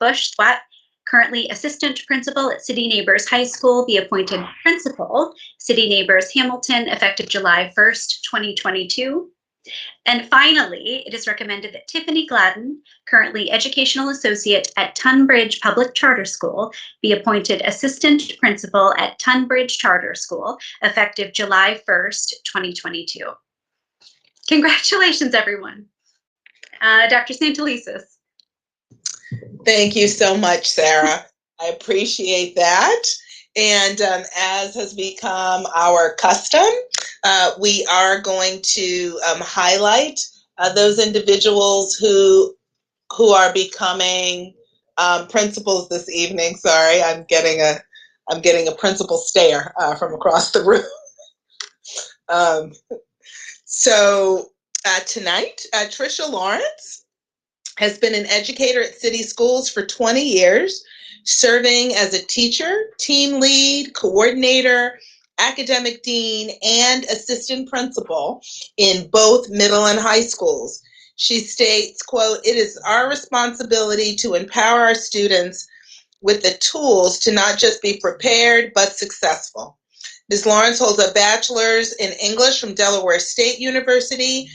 Bush Swat, currently assistant principal at City Neighbors High School, be appointed principal, City Neighbors Hamilton, effective July 1st, 2022. And finally, it is recommended that Tiffany Gladden, currently educational associate at Tunbridge Public Charter School, be appointed assistant principal at Tunbridge Charter School, effective July 1st, 2022. Congratulations, everyone. Dr. Santelises. Thank you so much, Sarah. I appreciate that. And as has become our custom, we are going to highlight those individuals who are becoming principals this evening. Sorry, I'm getting a principal stare from across the room. So tonight, Tricia Lawrence has been an educator at city schools for 20 years, serving as a teacher, team lead, coordinator, academic dean, and assistant principal in both middle and high schools. She states, quote, "It is our responsibility to empower our students with the tools to not just be prepared, but successful." Ms. Lawrence holds a bachelor's in English from Delaware State University,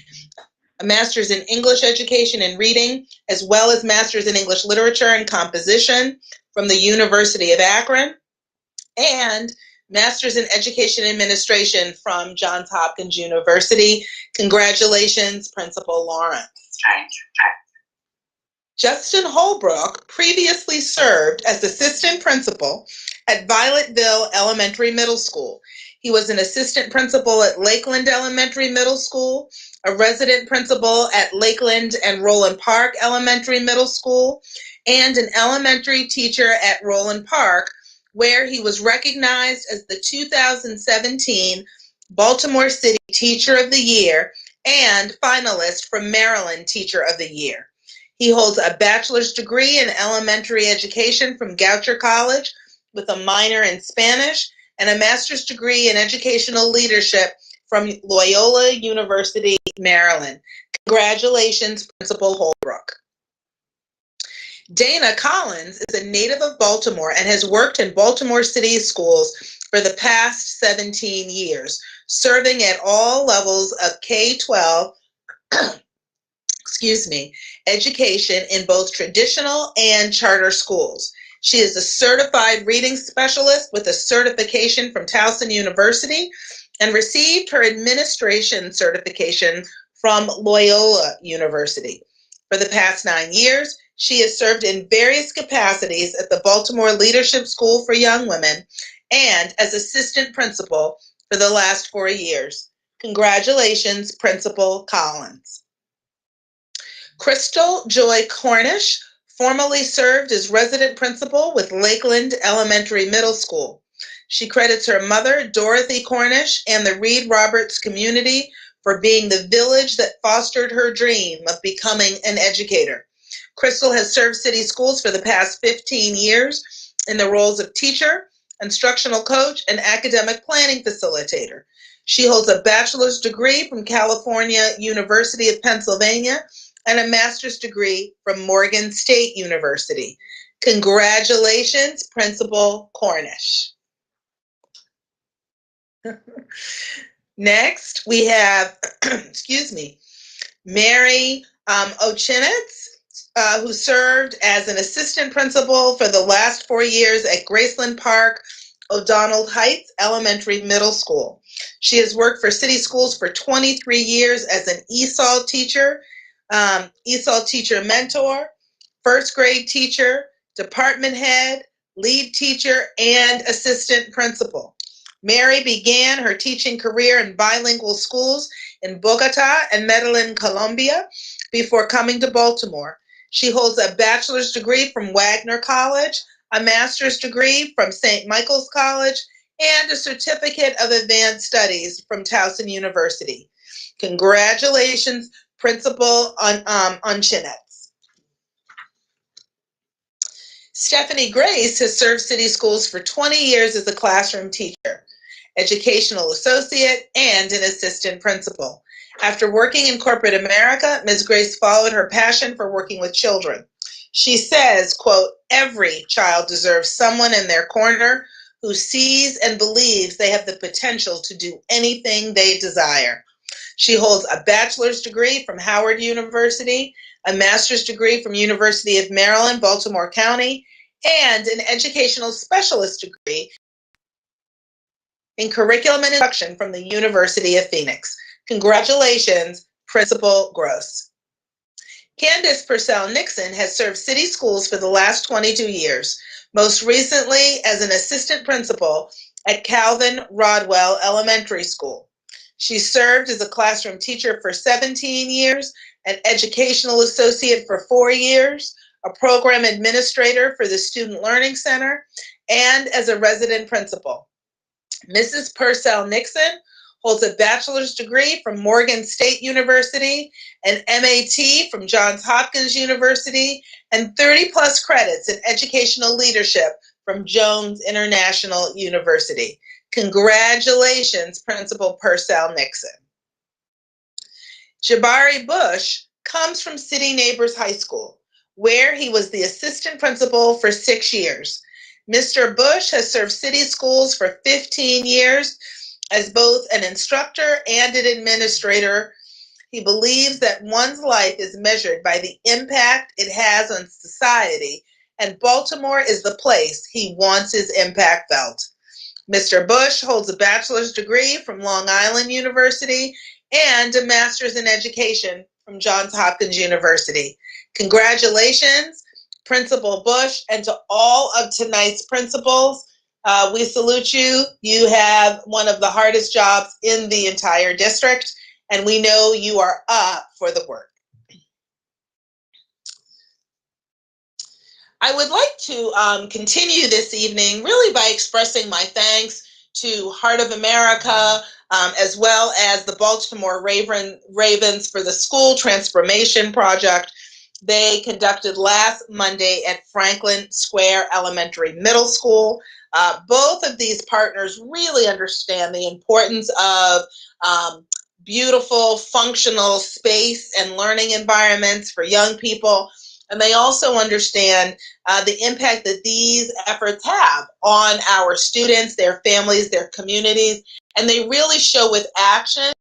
a master's in English education and reading, as well as master's in English literature and composition from the University of Akron, and master's in education administration from Johns Hopkins University. Congratulations, Principal Lawrence. Justin Holbrook previously served as assistant principal at Violetville Elementary Middle School. He was an assistant principal at Lakeland Elementary Middle School, a resident principal at Lakeland and Roland Park Elementary Middle School, and an elementary teacher at Roland Park, where he was recognized as the 2017 Baltimore City Teacher of the Year and finalist for Maryland Teacher of the Year. He holds a bachelor's degree in elementary education from Goucher College with a minor in Spanish and a master's degree in educational leadership from Loyola University, Maryland. Congratulations, Principal Holbrook. Dana Collins is a native of Baltimore and has worked in Baltimore City schools for the past 17 years, serving at all levels of K-12 education in both traditional and charter schools. She is a certified reading specialist with a certification from Towson University and received her administration certification from Loyola University. For the past 9 years, she has served in various capacities at the Baltimore Leadership School for Young Women and as assistant principal for the last 4 years. Congratulations, Principal Collins. Crystal Joy Cornish formerly served as resident principal with Lakeland Elementary Middle School. She credits her mother, Dorothy Cornish, and the Reed Roberts community for being the village that fostered her dream of becoming an educator. Crystal has served city schools for the past 15 years in the roles of teacher, instructional coach, and academic planning facilitator. She holds a bachelor's degree from California University of Pennsylvania and a master's degree from Morgan State University. Congratulations, Principal Cornish. Next, we have, Mary Ochinitz, who served as an assistant principal for the last 4 years at Graceland Park, O'Donnell Heights Elementary Middle School. She has worked for city schools for 23 years as an ESOL teacher, ESOL teacher mentor, first grade teacher, department head, lead teacher, and assistant principal. Mary began her teaching career in bilingual schools in Bogota and Medellin, Colombia, before coming to Baltimore. She holds a bachelor's degree from Wagner College, a master's degree from St. Michael's College, and a certificate of advanced studies from Towson University. Congratulations, Principal Unchinetz. Stephanie Grace has served city schools for 20 years as a classroom teacher, educational associate, and an assistant principal. After working in corporate America, Ms. Grace followed her passion for working with children. She says, quote, "Every child deserves someone in their corner who sees and believes they have the potential to do anything they desire." She holds a bachelor's degree from Howard University, a master's degree from University of Maryland, Baltimore County, and an educational specialist degree in curriculum and instruction from the University of Phoenix. Congratulations, Principal Gross. Candace Purcell Nixon has served city schools for the last 22 years, most recently as an assistant principal at Calvin Rodwell Elementary School. She served as a classroom teacher for 17 years, an educational associate for 4 years, a program administrator for the Student Learning Center, and as a resident principal. Mrs. Purcell Nixon holds a bachelor's degree from Morgan State University, an MAT from Johns Hopkins University, and 30 plus credits in educational leadership from Jones International University. Congratulations, Principal Purcell Nixon. Jabari Bush comes from City Neighbors High School, where he was the assistant principal for 6 years. Mr. Bush has served city schools for 15 years as both an instructor and an administrator. He believes that one's life is measured by the impact it has on society, and Baltimore is the place he wants his impact felt. Mr. Bush holds a bachelor's degree from Long Island University and a master's in education from Johns Hopkins University. Congratulations, Principal Bush, and to all of tonight's principals. We salute you. You have one of the hardest jobs in the entire district, and we know you are up for the work. I would like to continue this evening really by expressing my thanks to Heart of America, as well as the Baltimore Ravens for the School Transformation Project they conducted last Monday at Franklin Square Elementary Middle School. Both of these partners really understand the importance of beautiful, functional space and learning environments for young people. And they also understand the impact that these efforts have on our students, their families, their communities. And they really show with action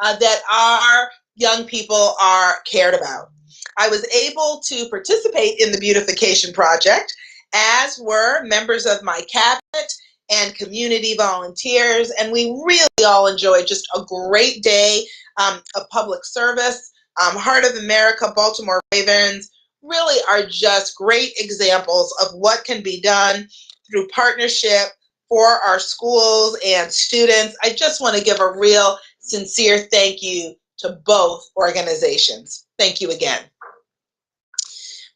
that our young people are cared about. I was able to participate in the beautification project, as were members of my cabinet and community volunteers. And we really all enjoyed just a great day of public service. Heart of America, Baltimore Ravens really are just great examples of what can be done through partnership for our schools and students. I just want to give a real sincere thank you to both organizations. Thank you again.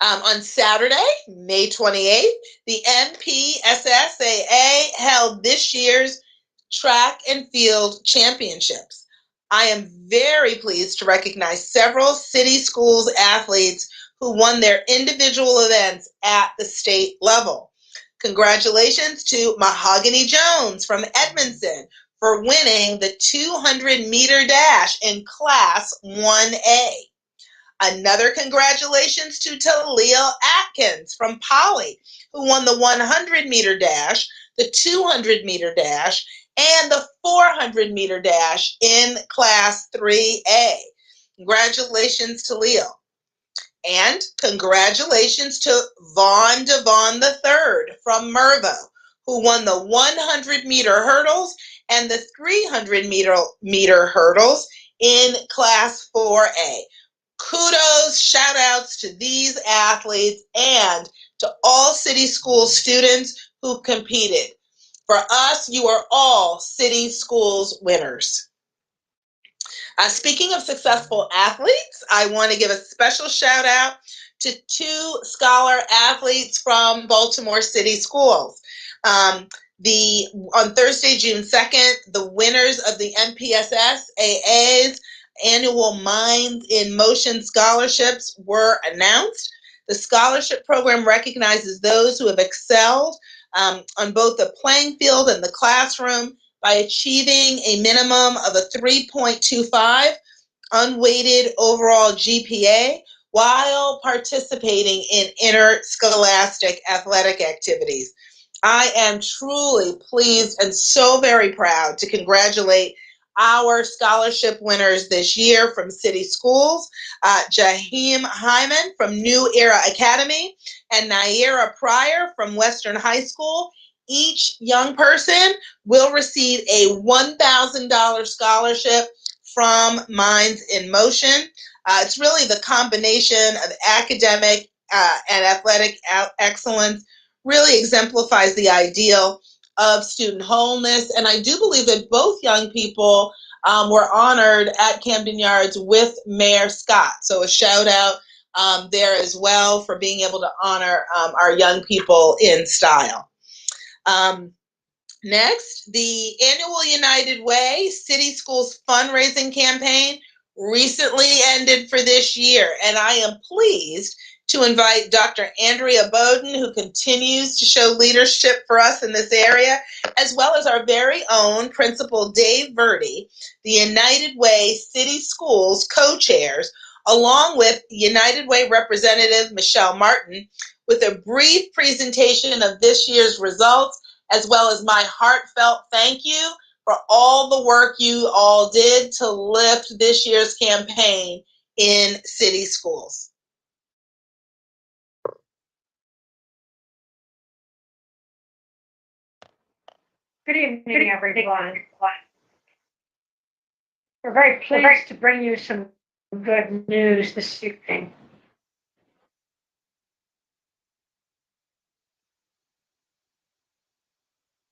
On Saturday, May 28th, the NPSSAA held this year's track and field championships. I am very pleased to recognize several city schools athletes who won their individual events at the state level. Congratulations to Mahogany Jones from Edmondson for winning the 200-meter dash in Class 1A. Another congratulations to Talia Atkins from Poly, who won the 100-meter dash, the 200-meter dash, and the 400-meter dash in Class 3A. Congratulations to Leo. And congratulations to Vaughn Devon III from Mervo, who won the 100-meter hurdles and the 300-meter hurdles in Class 4A. Kudos, shout outs to these athletes and to all city school students who competed. For us, you are all city schools winners. Speaking of successful athletes, I want to give a special shout out to 2 scholar athletes from Baltimore City Schools. On Thursday, June 2nd, the winners of the NPSSAA's annual Minds in Motion scholarships were announced. The scholarship program recognizes those who have excelled on both the playing field and the classroom by achieving a minimum of a 3.25 unweighted overall GPA while participating in interscholastic athletic activities. I am truly pleased and so very proud to congratulate our scholarship winners this year from City Schools, Jaheim Hyman from New Era Academy and Naira Pryor from Western High School. Each young person will receive a $1,000 scholarship from Minds in Motion. It's really the combination of academic and athletic excellence really exemplifies the ideal of student wholeness. And I do believe that both young people were honored at Camden Yards with Mayor Scott. So a shout out there as well for being able to honor our young people in style. Next, the annual United Way City Schools fundraising campaign recently ended for this year, and I am pleased to invite Dr. Andrea Bowden, who continues to show leadership for us in this area, as well as our very own Principal Dave Verdi, the United Way City Schools co-chairs, along with United Way Representative Michelle Martin, with a brief presentation of this year's results, as well as my heartfelt thank you for all the work you all did to lift this year's campaign in city schools. Good evening, everyone. We're very pleased to bring you some good news this evening.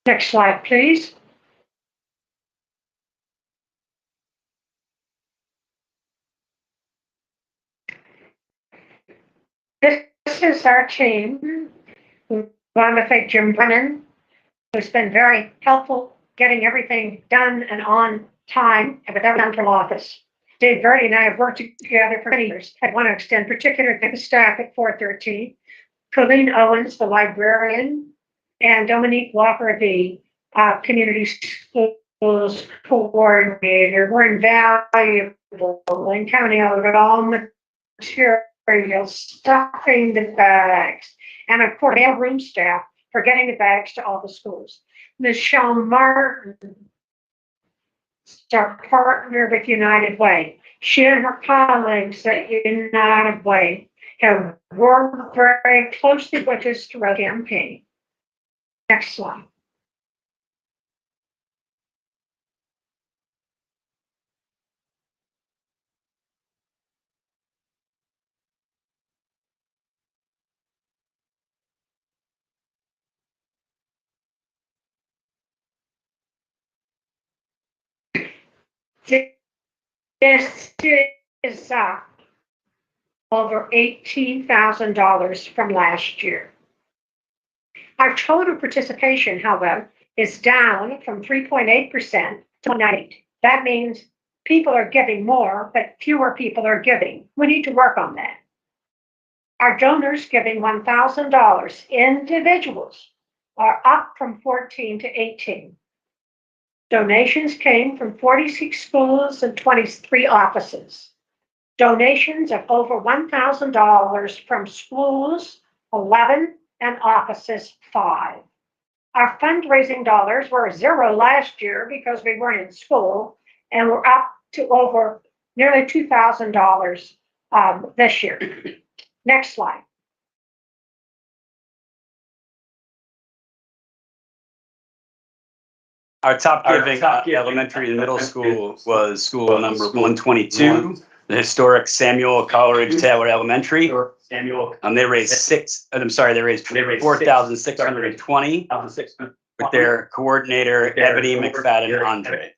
Next slide, please. This is our team. We want to thank Jim Brennan, who's been very helpful getting everything done and on time with our central office. Dave Verdi and I have worked together for many years. I want to extend particular thanks to staff at 413, Colleen Owens, the librarian, and Dominique Walker, the community schools coordinator. We're invaluable in counting out all materials, stuffing the bags, and of course, our room staff for getting the bags to all the schools. Michelle Martin, our partner with United Way. She and her colleagues at United Way have worked very closely with us throughout the campaign. Next slide. This is over $18,000 from last year. Our total participation, however, is down from 3.8% to 1.98%. That means people are giving more, but fewer people are giving. We need to work on that. Our donors giving $1,000, individuals, are up from 14 to 18. Donations came from 46 schools and 23 offices. Donations of over $1,000 from schools, 11, and offices, 5. Our fundraising dollars were zero last year because we weren't in school, and we're up to over nearly $2,000 this year. Next slide. Our top giving elementary and middle school was school number 122, the historic Samuel Coleridge Taylor Elementary. They raised they raised 4,620 with their coordinator Ebony McFadden Andre.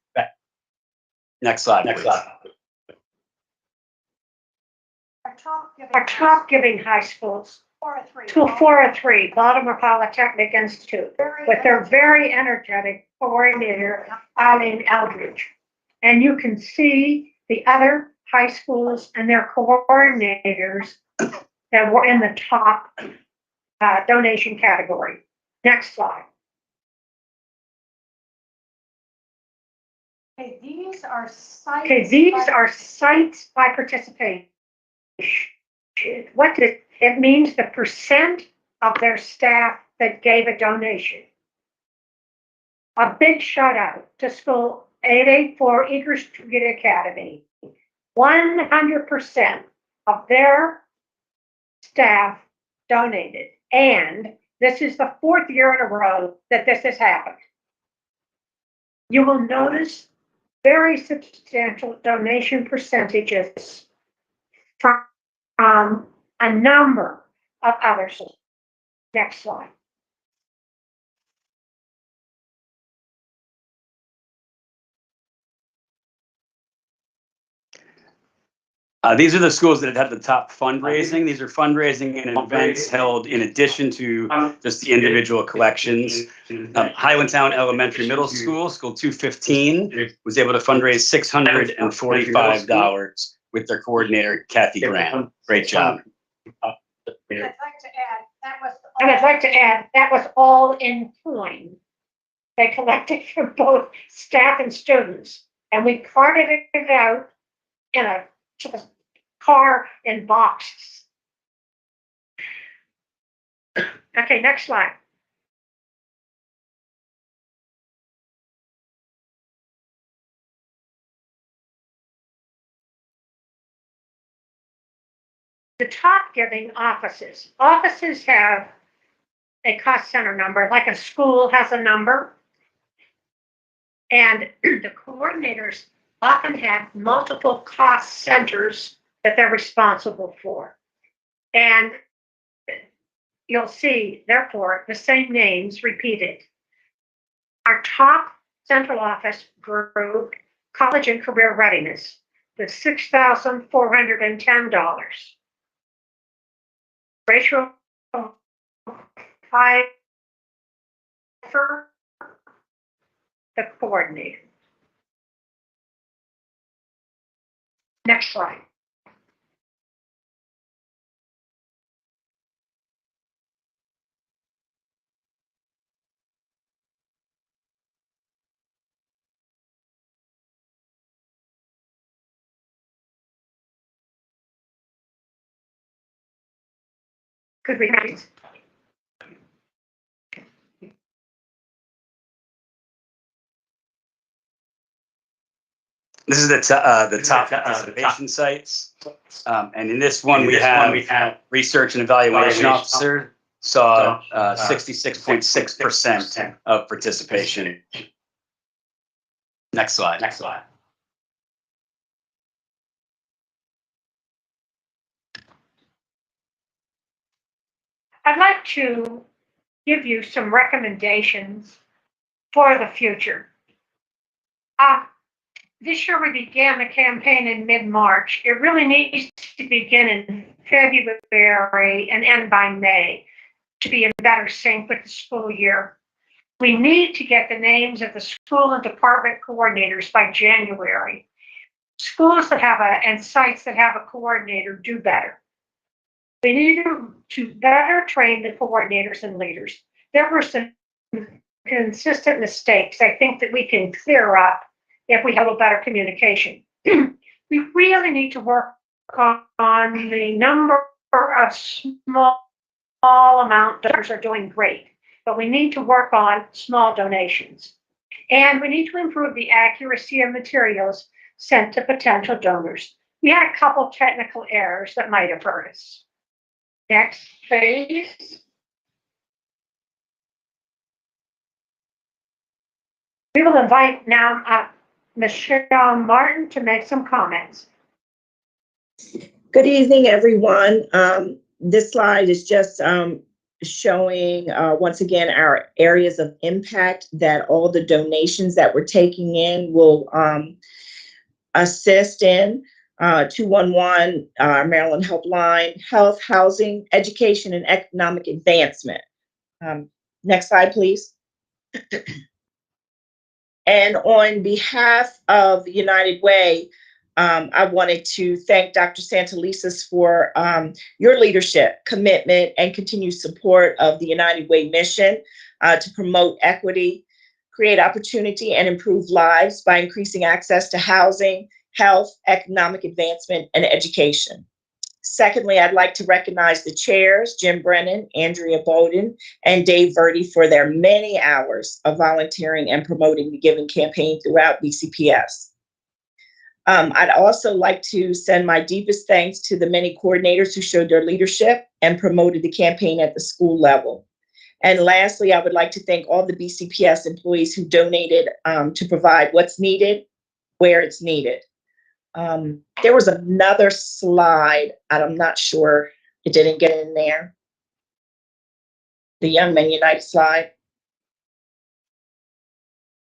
Next slide, please. Our top giving high schools, 403, Baltimore Polytechnic Institute, with their very energetic coordinator, Eileen Eldridge. And you can see the other high schools and their coordinators that were in the top donation category. Next slide. Okay, these are sites by participation. it means the percent of their staff that gave a donation. A big shout out to School 884 Eager Street Academy. 100% of their staff donated, and this is the 4th year in a row that this has happened. You will notice very substantial donation percentages from a number of other schools. Next slide. These are the schools that have the top fundraising. These are fundraising and events held in addition to just the individual collections. Highlandtown Elementary Middle School, School 215, was able to fundraise $645 with their coordinator, Kathy Graham. Great job. And I'd like to add that was all in coin. They collected from both staff and students, and we carted it out in a car in boxes. Okay, next slide. The top giving offices. Offices have a cost center number, like a school has a number. And the coordinators often have multiple cost centers that they're responsible for. And you'll see, therefore, the same names repeated. Our top central office group, College and Career Readiness, with $6,410. Rachel Pfeiffer, the coordinator. Next slide. Could we please? This is the top participation sites. And in this one, we have research and evaluation officer saw 66.6% of participation. Next slide. Next slide. I'd like to give you some recommendations for the future. This year we began the campaign in mid-March. It really needs to begin in February and end by May to be in better sync with the school year. We need to get the names of the school and department coordinators by January. Schools that have and sites that have a coordinator do better. We need to better train the coordinators and leaders. There were some consistent mistakes I think that we can clear up if we have a better communication. We really need to work on the number of small amount donors are doing great, but we need to work on small donations. And we need to improve the accuracy of materials sent to potential donors. We had a couple technical errors that might have hurt us. Next, please. We will invite now Michelle Martin to make some comments. Good evening, everyone. This slide is just showing, once again, our areas of impact that all the donations that we're taking in will assist in. 211, Maryland Helpline, health, housing, education, and economic advancement. Next slide, please. And on behalf of the United Way, I wanted to thank Dr. Santelises for your leadership, commitment, and continued support of the United Way mission to promote equity, create opportunity, and improve lives by increasing access to housing, health, economic advancement, and education. Secondly, I'd like to recognize the chairs, Jim Brennan, Andrea Bowden, and Dave Verdi for their many hours of volunteering and promoting the Giving campaign throughout BCPS. I'd also like to send my deepest thanks to the many coordinators who showed their leadership and promoted the campaign at the school level. And lastly, I would like to thank all the BCPS employees who donated to provide what's needed, where it's needed. There was another slide, and I'm not sure it didn't get in there. The Young Men Unite slide.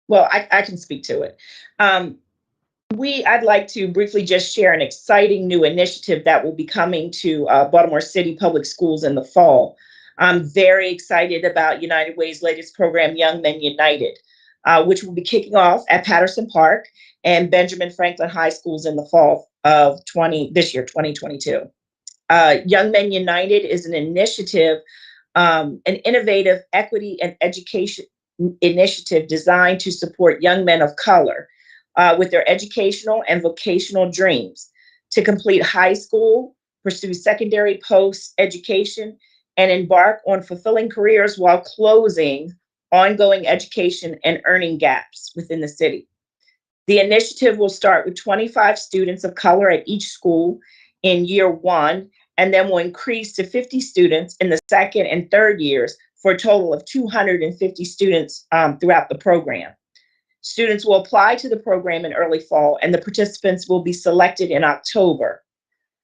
Well, I can speak to it. I'd like to briefly just share an exciting new initiative that will be coming to Baltimore City Public Schools in the fall. I'm very excited about United Way's latest program, Young Men United, which will be kicking off at Patterson Park and Benjamin Franklin High Schools in the fall of this year, 2022. Young Men United is an initiative, an innovative equity and education initiative designed to support young men of color with their educational and vocational dreams to complete high school, pursue secondary post-education, and embark on fulfilling careers while closing ongoing education and earning gaps within the city. The initiative will start with 25 students of color at each school in year one, and then will increase to 50 students in the second and third years for a total of 250 students throughout the program. Students will apply to the program in early fall, and the participants will be selected in October.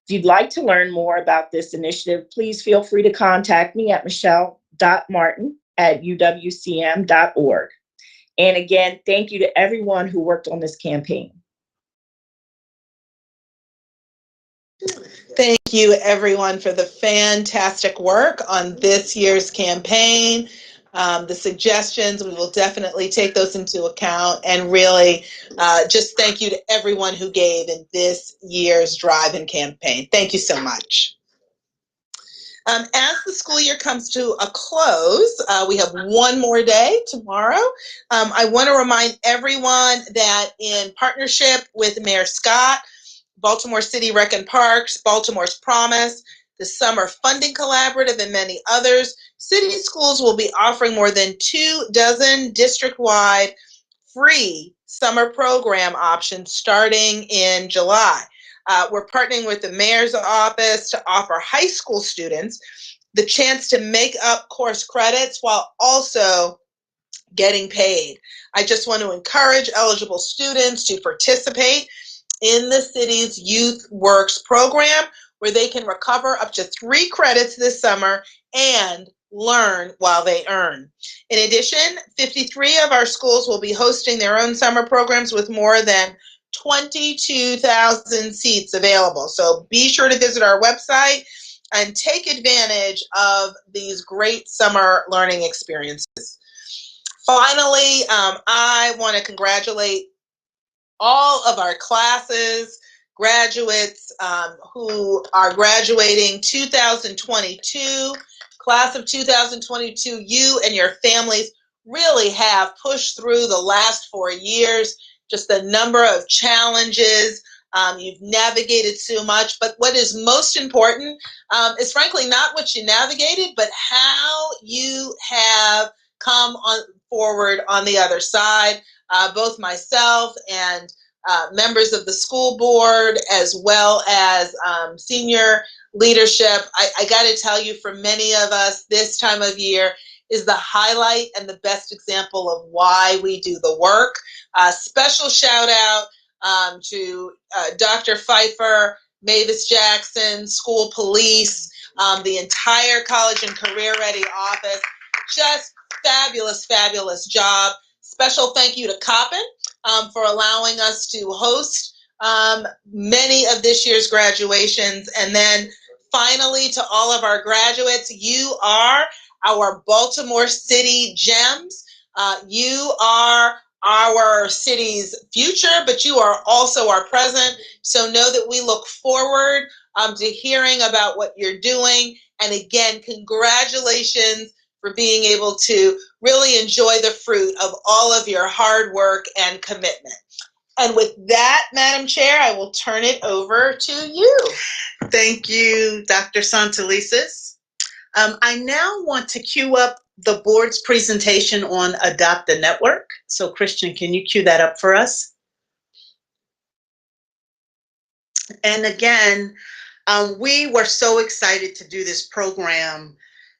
If you'd like to learn more about this initiative, please feel free to contact me at michelle.martin@uwcm.org. And again, thank you to everyone who worked on this campaign. Thank you, everyone, for the fantastic work on this year's campaign. The suggestions, we will definitely take those into account, and really just thank you to everyone who gave in this year's drive and campaign. Thank you so much. As the school year comes to a close, we have one more day tomorrow. I want to remind everyone that in partnership with Mayor Scott, Baltimore City Rec and Parks, Baltimore's Promise, the Summer Funding Collaborative, and many others, city schools will be offering more than 24 district-wide free summer program options starting in July. We're partnering with the mayor's office to offer high school students the chance to make up course credits while also getting paid. I just want to encourage eligible students to participate in the city's Youth Works program, where they can recover up to 3 credits this summer and learn while they earn. In addition, 53 of our schools will be hosting their own summer programs with more than 22,000 seats available. So be sure to visit our website and take advantage of these great summer learning experiences. Finally, I want to congratulate all of our classes, graduates who are graduating 2022. Class of 2022, you and your families really have pushed through the last 4 years. Just the number of challenges, you've navigated so much. But what is most important is frankly not what you navigated, but how you have come forward on the other side. Both myself and members of the school board, as well as senior leadership, I got to tell you, for many of us, this time of year is the highlight and the best example of why we do the work. Special shout out to Dr. Pfeiffer, Mavis Jackson, school police, the entire college and career ready office. Just fabulous, fabulous job. Special thank you to Coppin for allowing us to host many of this year's graduations. And then finally, to all of our graduates, you are our Baltimore City gems. You are our city's future, but you are also our present. So know that we look forward to hearing about what you're doing. And again, congratulations for being able to really enjoy the fruit of all of your hard work and commitment. And with that, Madam Chair, I will turn it over to you. Thank you, Dr. Santelises. I now want to cue up the board's presentation on Adopt the Network. So Christian, can you cue that up for us? And again, we were so excited to do this program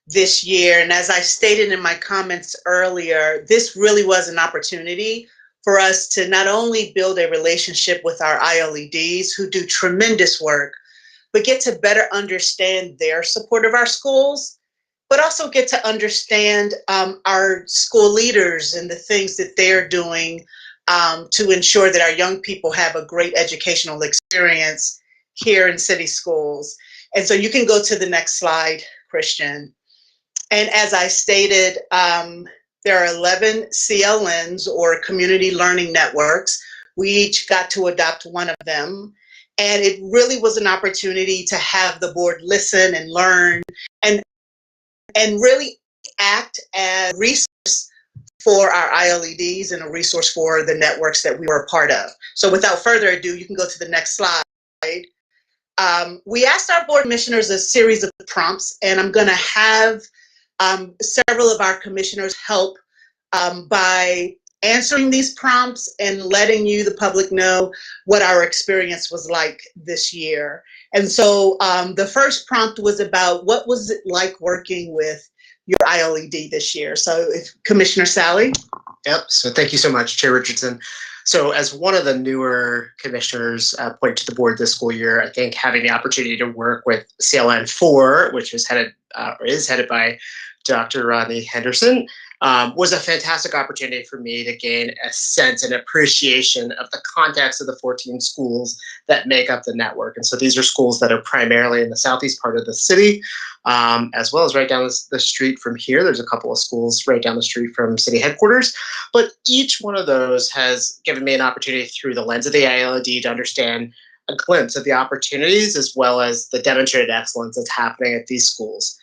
this year. And as I stated in my comments earlier, this really was an opportunity for us to not only build a relationship with our ILEDs who do tremendous work, but get to better understand their support of our schools, but also get to understand our school leaders and the things that they're doing to ensure that our young people have a great educational experience here in city schools. And so you can go to the next slide, Christian. And as I stated, there are 11 CLNs, or community learning networks. We each got to adopt one of them. And it really was an opportunity to have the board listen and learn and really act as a resource for our ILEDs and a resource for the networks that we were a part of. So without further ado, you can go to the next slide. We asked our board commissioners a series of prompts, and I'm going to have several of our commissioners help by answering these prompts and letting you, the public, know what our experience was like this year. And so the first prompt was about what was it like working with your ILED this year. So if Commissioner Sally. Yep, so thank you so much, Chair Richardson. So as one of the newer commissioners appointed to the board this school year, I think having the opportunity to work with CLN 4, which is headed by Dr. Rodney Henderson, was a fantastic opportunity for me to gain a sense and appreciation of the context of the 14 schools that make up the network. And so these are schools that are primarily in the southeast part of the city, as well as right down the street from here. There's a couple of schools right down the street from city headquarters. But each one of those has given me an opportunity through the lens of the ILED to understand a glimpse of the opportunities as well as the demonstrated excellence that's happening at these schools.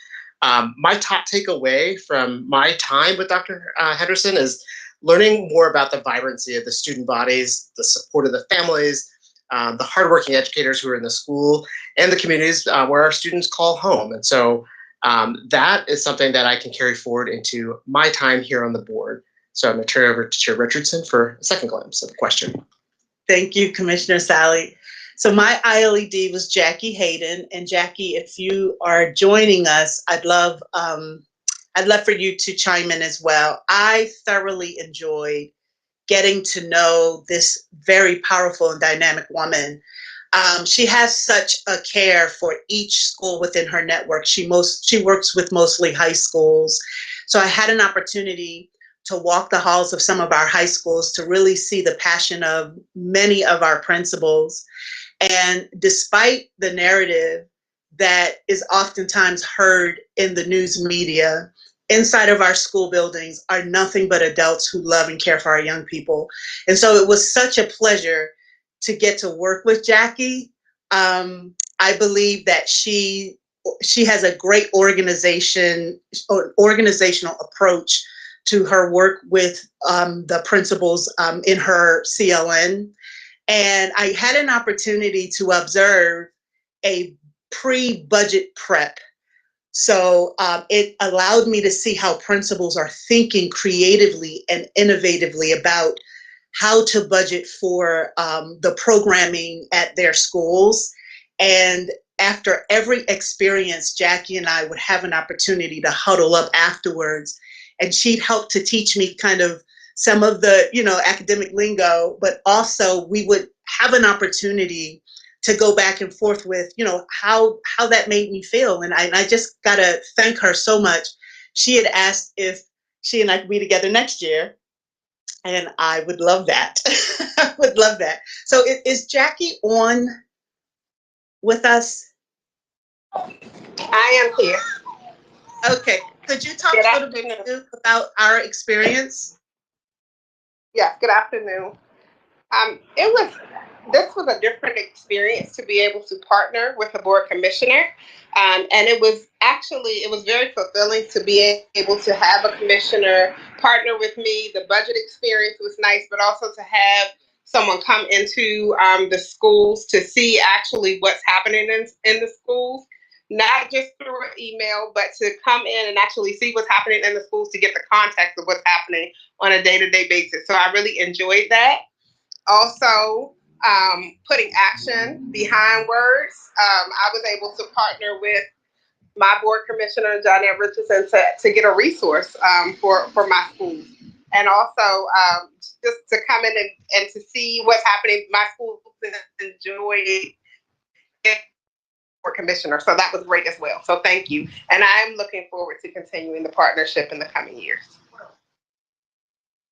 My top takeaway from my time with Dr. Henderson is learning more about the vibrancy of the student bodies, the support of the families, the hardworking educators who are in the school, and the communities where our students call home. And so that is something that I can carry forward into my time here on the board. So I'm going to turn it over to Chair Richardson for a second glimpse of the question. Thank you, Commissioner Sally. So my ILED was Jackie Hayden, and Jackie, if you are joining us, I'd love for you to chime in as well. I thoroughly enjoyed getting to know this very powerful and dynamic woman. She has such a care for each school within her network. She works with mostly high schools. So I had an opportunity to walk the halls of some of our high schools to really see the passion of many of our principals. And despite the narrative that is oftentimes heard in the news media, inside of our school buildings are nothing but adults who love and care for our young people. And so it was such a pleasure to get to work with Jackie. I believe that she has a great organizational approach to her work with the principals in her CLN. And I had an opportunity to observe a pre-budget prep. So it allowed me to see how principals are thinking creatively and innovatively about how to budget for the programming at their schools. And after every experience, Jackie and I would have an opportunity to huddle up afterwards, and she'd help to teach me kind of some of the, academic lingo, but also we would have an opportunity to go back and forth with, how that made me feel. And I just got to thank her so much. She had asked if she and I could be together next year, and I would love that. I would love that. So is Jackie on with us? I am here. Okay. Could you talk a little bit about our experience? Yes, good afternoon. This was a different experience to be able to partner with a board commissioner. And it was very fulfilling to be able to have a commissioner partner with me. The budget experience was nice, but also to have someone come into the schools to see actually what's happening in the schools, not just through email, but to come in and actually see what's happening in the schools to get the context of what's happening on a day-to-day basis. So I really enjoyed that. Also, putting action behind words. I was able to partner with my board commissioner, John F. Richardson, to get a resource for my schools. And also just to come in and to see what's happening. My schools enjoy it for commissioner. So that was great as well. So thank you. And I'm looking forward to continuing the partnership in the coming years.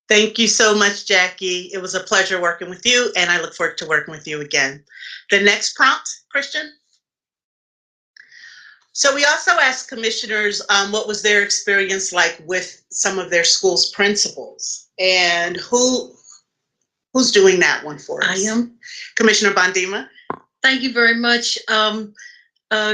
Thank you so much, Jackie. It was a pleasure working with you, and I look forward to working with you again. The next prompt, Christian. So we also asked commissioners what was their experience like with some of their school's principals, and who's doing that one for us? I am. Commissioner Bondima. Thank you very much.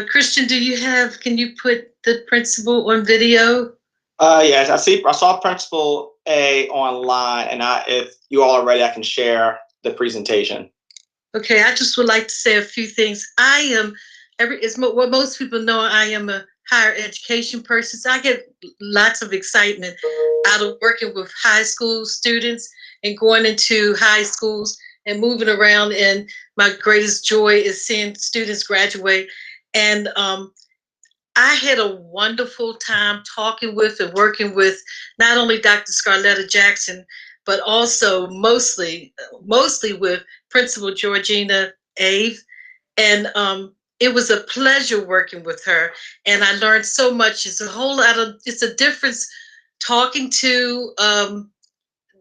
Christian, can you put the principal on video? Yes, I saw Principal A online, and if you all are ready, I can share the presentation. Okay, I just would like to say a few things. What most people know, I am a higher education person, so I get lots of excitement out of working with high school students and going into high schools and moving around, and my greatest joy is seeing students graduate. And I had a wonderful time talking with and working with not only Dr. Scarletta Jackson, but also mostly with Principal Georgina Ave. And it was a pleasure working with her. And I learned so much. It's a difference talking to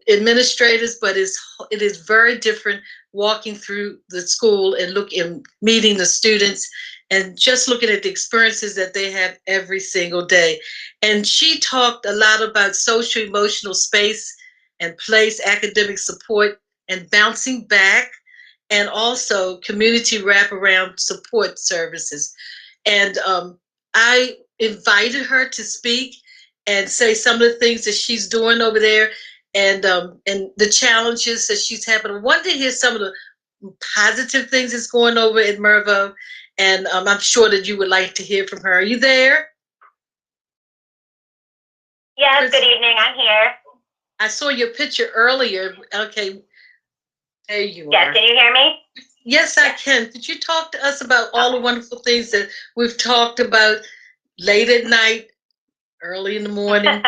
administrators, but it is very different walking through the school and meeting the students and just looking at the experiences that they have every single day. And she talked a lot about social emotional space and place, academic support, and bouncing back, and also community wraparound support services. And I invited her to speak and say some of the things that she's doing over there, and the challenges that she's having. I wanted to hear some of the positive things that's going over at Mervo, and I'm sure that you would like to hear from her. Are you there? Yes, good evening, I'm here. I saw your picture earlier. Okay, there you are. Yes, can you hear me? Yes, I can. Could you talk to us about all the wonderful things that we've talked about late at night, early in the morning?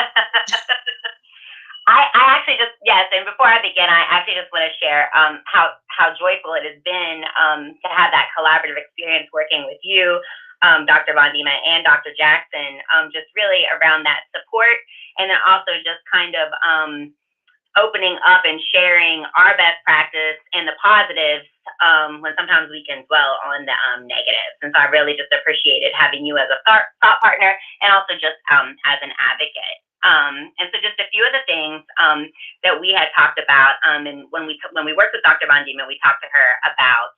I actually yes, and before I begin, I actually just want to share how joyful it has been to have that collaborative experience working with you, Dr. Bondima and Dr. Jackson, just really around that support, and then also just kind of opening up and sharing our best practice and the positives when sometimes we can dwell on the negatives. And so I really just appreciated having you as a thought partner and also just as an advocate. And so just a few of the things that we had talked about, and when we worked with Dr. Bondima, we talked to her about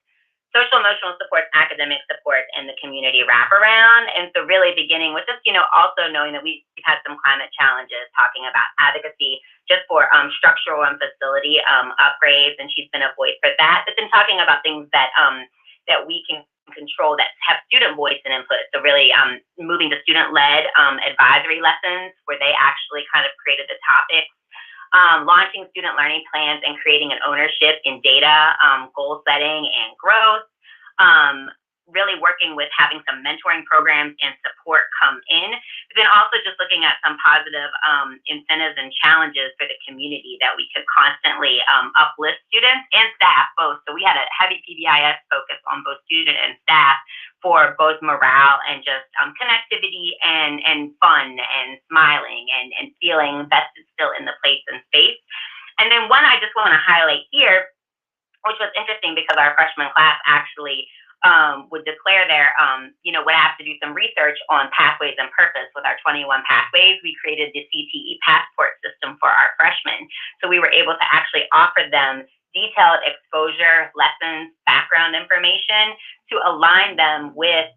social emotional supports, academic supports, and the community wraparound. And so really beginning with just, also knowing that we've had some climate challenges, talking about advocacy just for structural and facility upgrades, and she's been a voice for that. But then talking about things that that we can control that have student voice and input. So really moving to student-led advisory lessons where they actually kind of created the topics, launching student learning plans and creating an ownership in data, goal setting and growth, really working with having some mentoring programs and support come in, but then also just looking at some positive incentives and challenges for the community that we could constantly uplift students and staff both. So we had a heavy PBIS focus on both student and staff for both morale and just connectivity and fun and smiling and feeling vested still in the place and space. And then one I just want to highlight here, which was interesting because our freshman class actually would declare would have to do some research on pathways and purpose. With our 21 pathways, we created the CTE passport system for our freshmen. So we were able to actually offer them detailed exposure, lessons, background information to align them with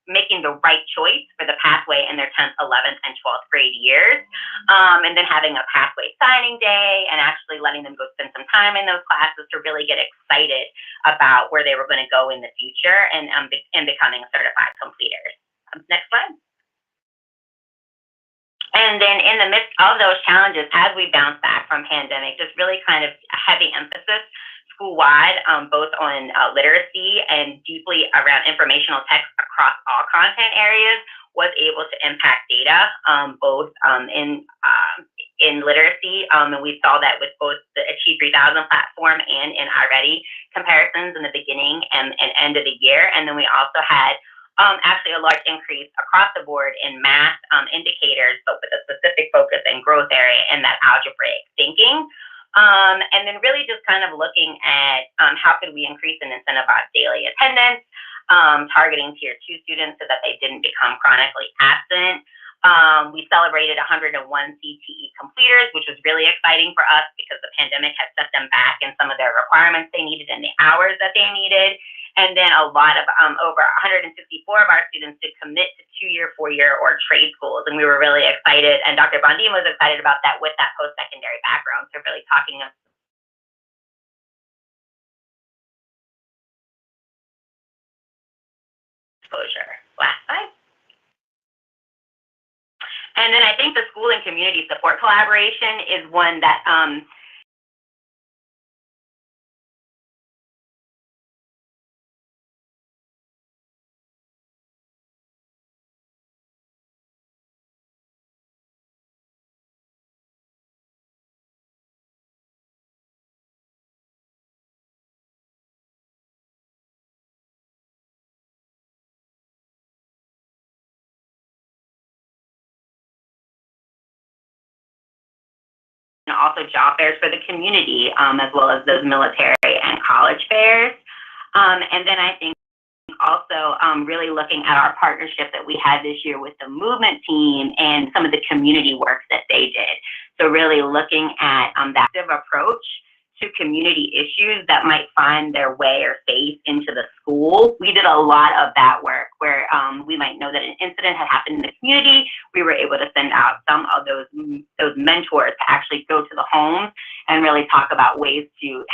making the right choice for the pathway in their 10th, 11th, and 12th grade years. And then having a pathway signing day and actually letting them go spend some time in those classes to really get excited about where they were going to go in the future and becoming certified completers. Next slide. And then in the midst of those challenges, as we bounce back from pandemic, just really kind of a heavy emphasis school-wide, both on literacy and deeply around informational text across all content areas, was able to impact data, both in literacy, and we saw that with both the Achieve 3000 platform and in iReady comparisons in the beginning and end of the year. And then we also had actually a large increase across the board in math indicators, but with a specific focus and growth area in that algebraic thinking. And then really just kind of looking at how could we increase and incentivize daily attendance, targeting tier 2 students so that they didn't become chronically absent. We celebrated 101 CTE completers, which was really exciting for us because the pandemic had set them back in some of their requirements they needed and the hours that they needed. And then a lot of over 164 of our students did commit to 2-year, 4-year, or trade schools. And we were really excited. And Dr. Bondima was excited about that with that post-secondary background. So really talking about exposure. Last slide. And then I think the school and community support collaboration is one that and also job fairs for the community, as well as those military and college fairs. And then I think also really looking at our partnership that we had this year with the movement team and some of the community work that they did. So really looking at the active approach to community issues that might find their way or face into the school. We did a lot of that work where we might know that an incident had happened in the community. We were able to send out some of those mentors to actually go to the homes and really talk about ways to